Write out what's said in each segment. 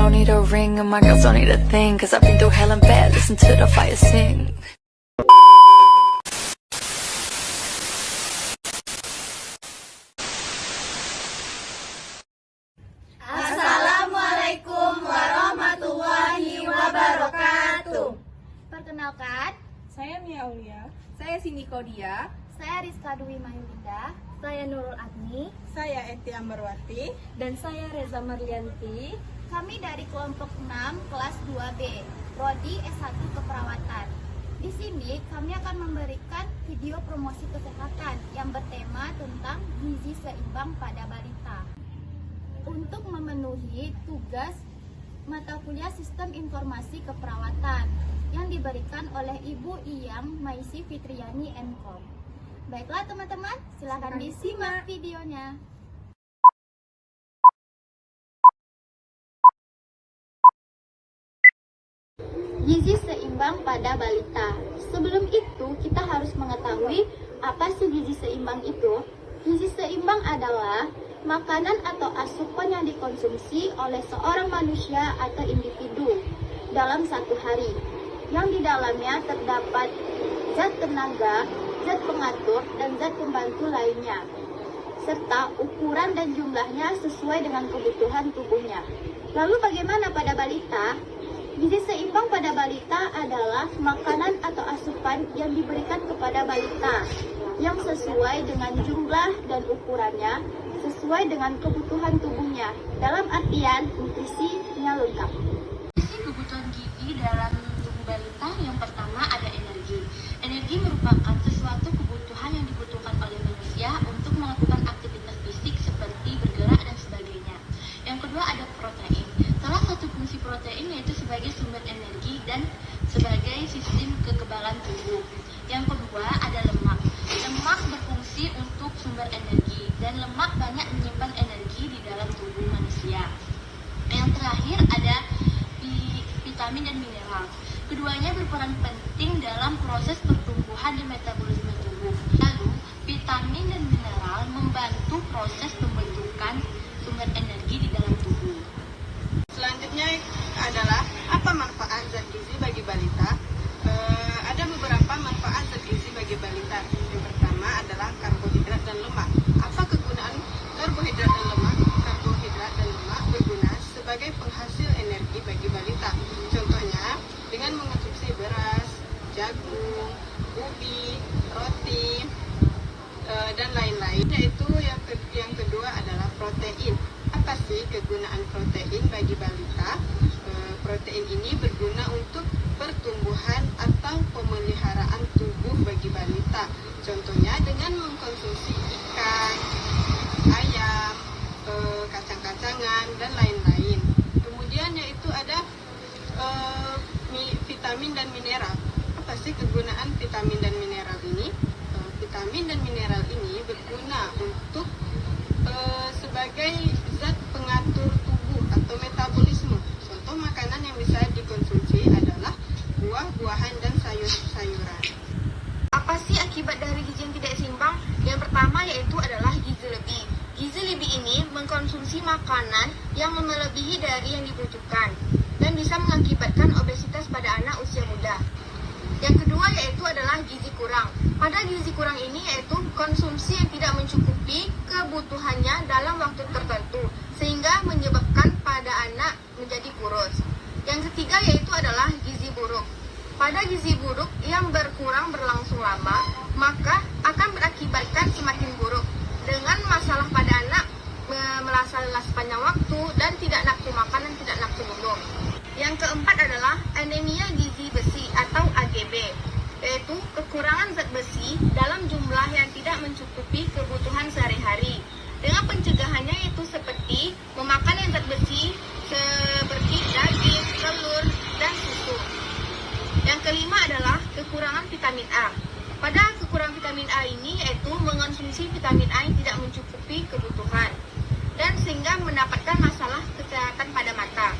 don't need a ring, and my girls don't need a thing, cause I've been through hell and back, listen to the fire sing. Assalamualaikum warahmatullahi wabarakatuh. Perkenalkan, Saya Mia Aulia. Saya Cindy Kodia. saya Rizka Dwi Mahyulinda, saya Nurul Agni, Saya Eti Ambarwati. dan saya Reza Marlianti. Kami dari kelompok 6 kelas 2B, Prodi S1 Keperawatan. Di sini kami akan memberikan video promosi kesehatan yang bertema tentang gizi seimbang pada balita. Untuk memenuhi tugas mata kuliah Sistem Informasi Keperawatan yang diberikan oleh Ibu Iyang Maisi Fitriani Mkom. Baiklah teman-teman, silakan disimak videonya. Gizi seimbang pada balita. Sebelum itu, kita harus mengetahui apa sih gizi seimbang itu. Gizi seimbang adalah makanan atau asupan yang dikonsumsi oleh seorang manusia atau individu dalam satu hari, yang di dalamnya terdapat zat tenaga, zat pengatur, dan zat pembantu lainnya, serta ukuran dan jumlahnya sesuai dengan kebutuhan tubuhnya. Lalu bagaimana pada balita? Gizi seimbang pada balita adalah makanan atau asupan yang diberikan kepada balita yang sesuai dengan jumlah dan ukurannya, sesuai dengan kebutuhan tubuhnya, dalam artian nutrisinya lengkap. Kebutuhan gizi dalam tubuh balita yang pertama ada energi. Energi merupakan sesuatu kebutuhan yang dibutuhkan oleh manusia untuk melakukan aktivitas fisik seperti bergerak dan sebagainya. Yang kedua ada protein. Salah satu fungsi protein yaitu sebagai sumber energi dan sebagai sistem kekebalan tubuh. Yang kedua ada lemak. Lemak berfungsi untuk sumber energi dan lemak banyak menyimpan energi di dalam tubuh manusia. Yang terakhir ada vitamin dan mineral. Keduanya berperan penting dalam proses pertumbuhan dan metabolisme tubuh. Lalu, vitamin dan mineral membantu proses pembentukan sumber energi di dalam tubuh. Selanjutnya adalah apa manfaat zat gizi bagi balita? Ada beberapa manfaat zat gizi bagi balita. Yang pertama adalah karbohidrat dan lemak. Apa kegunaan karbohidrat dan lemak? Karbohidrat dan lemak berguna sebagai penghasil energi bagi balita. Contohnya dengan mengonsumsi beras, jagung, ubi, roti, dan lain-lain. Yaitu yang kedua adalah protein. Apa sih kegunaan protein bagi balita? Protein ini berguna untuk pertumbuhan atau pemeliharaan tubuh bagi balita. Contohnya dengan mengkonsumsi ikan, ayam, kacang-kacangan, dan lain-lain. Kemudian yaitu ada vitamin dan mineral. Apa sih kegunaan vitamin dan mineral ini? Vitamin dan mineral ini berguna untuk sebagai zat pengatur tubuh atau metabolisme. Contoh makanan yang bisa dikonsumsi adalah buah-buahan dan sayur-sayuran. Apa sih akibat dari gizi yang tidak seimbang? Yang pertama yaitu adalah gizi lebih. Gizi lebih ini mengkonsumsi makanan yang melebihi dari yang dibutuhkan dan bisa mengakibatkan obesitas pada anak usia muda. Yang kedua yaitu adalah gizi kurang. Pada gizi kurang ini yaitu konsumsi yang tidak mencukupi kebutuhannya dalam waktu tertentu, sehingga menyebabkan pada anak menjadi kurus. Yang ketiga yaitu adalah gizi buruk. Pada gizi buruk yang berkurang berlangsung lama, maka akan berakibatkan semakin buruk, dengan masalah pada anak merasa lelah sepanjang waktu dan tidak nafsu makan dan tidak nafsu minum. Yang keempat adalah anemia gizi besi atau AGB, yaitu kekurangan zat besi dalam jumlah yang tidak mencukupi kebutuhan sehari-hari. Dengan pencegahannya yaitu seperti memakan yang zat besi seperti daging, telur, dan susu. Yang kelima adalah kekurangan vitamin A. Pada kekurangan vitamin A ini yaitu mengonsumsi vitamin A yang tidak mencukupi kebutuhan dan sehingga mendapatkan masalah kesehatan pada mata.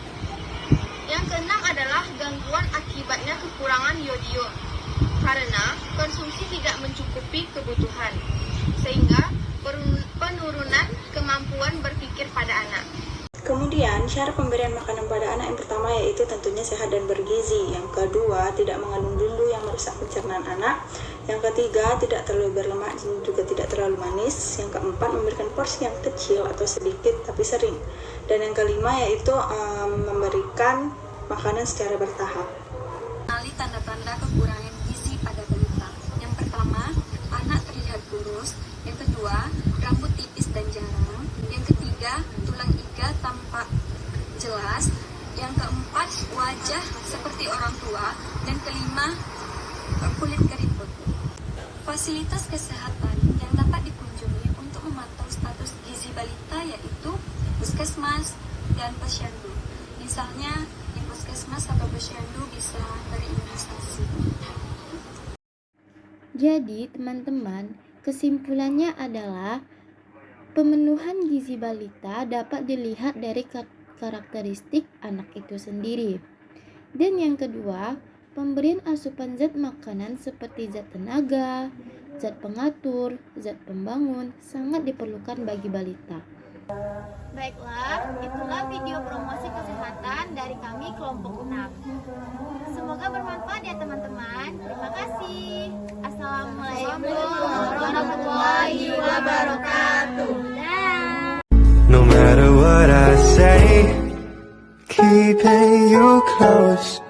Yang keenam adalah gangguan akibatnya kekurangan yodium karena konsumsi tidak mencukupi kebutuhan, sehingga penurunan kemampuan berpikir pada anak. Kemudian, syarat pemberian makanan pada anak yang pertama yaitu tentunya sehat dan bergizi. Yang kedua, tidak mengandung bumbu yang merusak pencernaan anak. Yang ketiga, tidak terlalu berlemak dan juga tidak terlalu manis. Yang keempat, memberikan porsi yang kecil atau sedikit tapi sering. Dan yang kelima yaitu memberikan makanan secara bertahap. Kenali tanda-tanda kekurangan gizi pada balita. Yang pertama, anak terlihat kurus. Yang kedua, rambut tipis dan jarang. Yang ketiga, tulang iga tampak jelas. Yang keempat, wajah seperti orang tua. Dan kelima, kulit keriput. Fasilitas kesehatan yang dapat dikunjungi untuk memantau status gizi balita yaitu puskesmas dan posyandu. Misalnya di puskesmas atau posyandu bisa berimunisasi. Jadi, teman-teman, kesimpulannya adalah pemenuhan gizi balita dapat dilihat dari karakteristik anak itu sendiri. Dan yang kedua, pemberian asupan zat makanan seperti zat tenaga, zat pengatur, zat pembangun sangat diperlukan bagi balita. Baiklah, itulah video promosi kesehatan dari kami kelompok 6. Semoga bermanfaat ya teman-teman. Terima kasih. Assalamualaikum warahmatullahi wabarakatuh. No matter what I say, keeping you close.